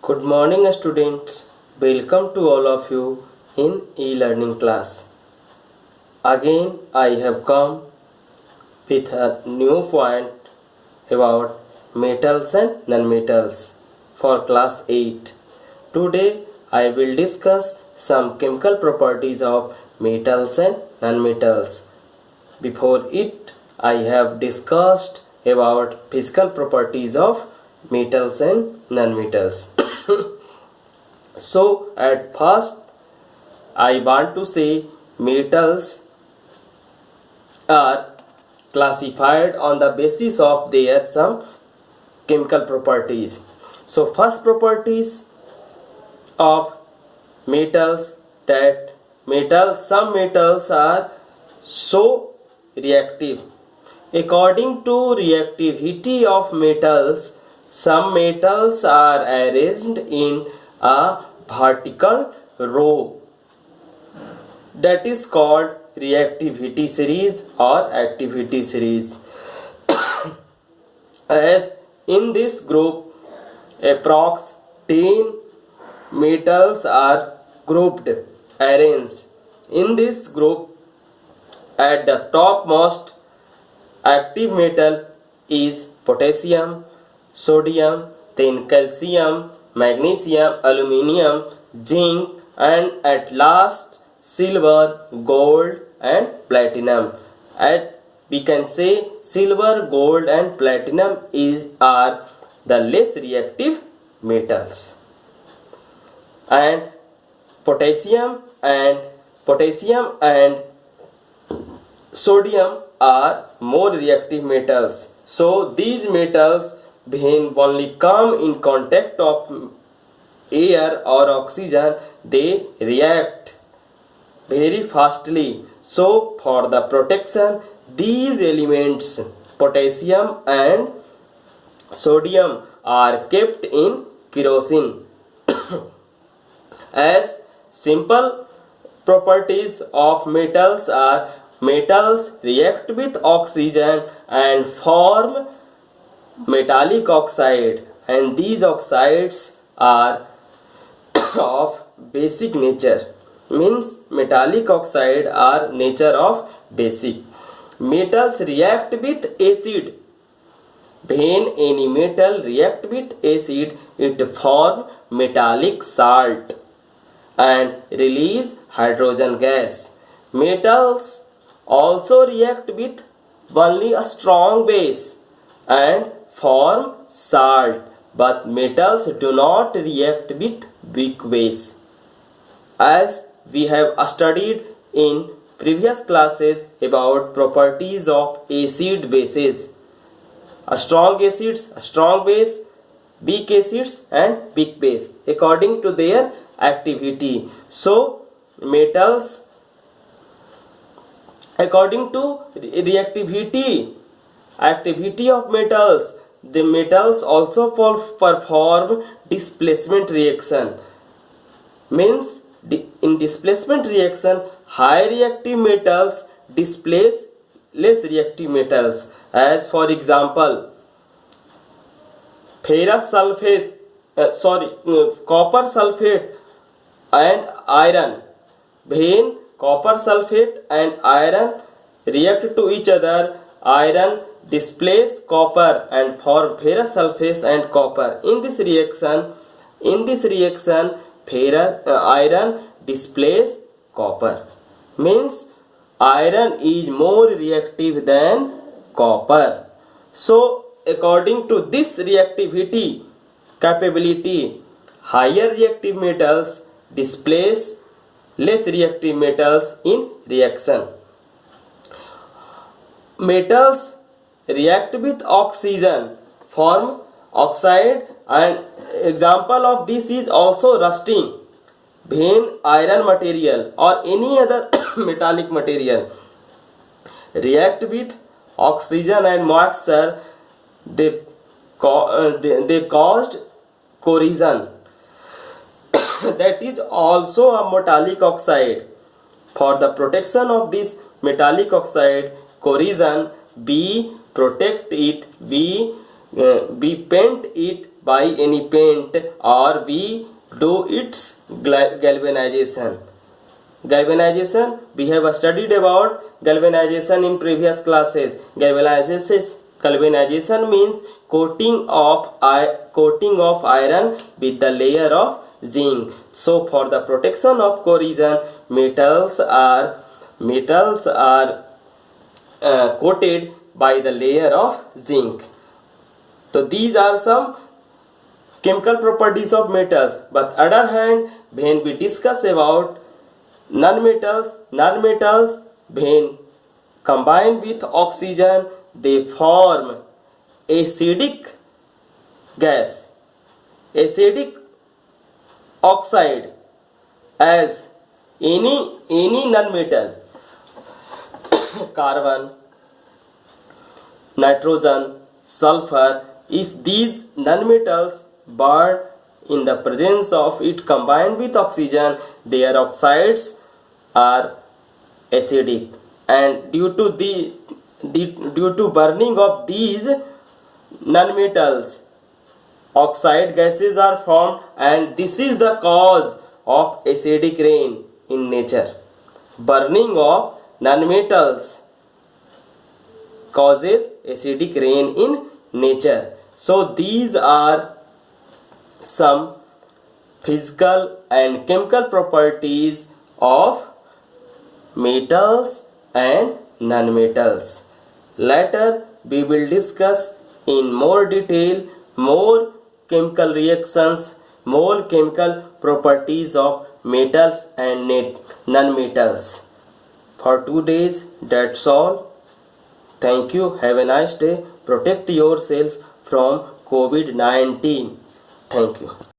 Good morning, students. Welcome to all of you in e-learning class. Again, I have come with a new point about metals and nonmetals for class 8. Today, I will discuss some chemical properties of metals and nonmetals. Before it, I have discussed about physical properties of metals and nonmetals. So at first I want to say metals are classified on the basis of their some chemical properties. So first properties of metals, that some metals are so reactive. According to reactivity of metals, some metals are arranged in a vertical row, that is called reactivity series or activity series. As in this group, approx 10 metals are grouped, arranged. In this group, at the topmost active metal is potassium, sodium, then calcium, magnesium, aluminium, zinc, and at last silver, gold, and platinum. We can say silver, gold, and platinum are the less reactive metals, and potassium and sodium are more reactive metals. So these metals, when only come in contact of air or oxygen, they react very fastly. So for the protection, these elements potassium and sodium are kept in kerosene. As simple properties of metals are, metals react with oxygen and form metallic oxide, and these oxides are of basic nature. Means metallic oxide are nature of basic. Metals react with acid. When any metal react with acid, it form metallic salt and release hydrogen gas. Metals also react with only a strong base and form salt, but metals do not react with weak base. As we have studied in previous classes about properties of acid bases, a strong acids, a strong base, weak acids, and weak base according to their activity. So metals, according to activity of metals, the metals also perform displacement reaction. Means in displacement reaction, high reactive metals displace less reactive metals. As for example, copper sulfate and iron. When copper sulfate and iron react to each other, iron displace copper and form ferrous sulfate and copper. In this reaction, iron displace copper. Means iron is more reactive than copper. So according to this reactivity capability, higher reactive metals displace less reactive metals in reaction. Metals react with oxygen, form oxide, and example of this is also rusting. When iron material or any other metallic material react with oxygen and moisture, they caused corrosion. That is also a metallic oxide. For the protection of this metallic oxide corrosion, we protect it, we paint it by any paint or we do its galvanization. Galvanization, we have studied about galvanization in previous classes. Galvanization means coating of iron with the layer of zinc. So for the protection of corrosion, metals are coated by the layer of zinc. So these are some chemical properties of metals. But other hand, when we discuss about non-metals, when combined with oxygen, they form acidic gas, acidic oxide, as any non-metal, carbon, nitrogen, sulfur, if these non-metals burn in the presence of it combined with oxygen, their oxides are acidic, and due to burning of these non-metals, oxide gases are formed, and this is the cause of acidic rain in nature. Burning of non-metals causes acidic rain in nature. So these are some physical and chemical properties of metals and non-metals. Later we will discuss in more detail more chemical reactions, more chemical properties of metals and non-metals. For 2 days, that's all. Thank you. Have a nice day. Protect yourself from COVID-19. Thank you.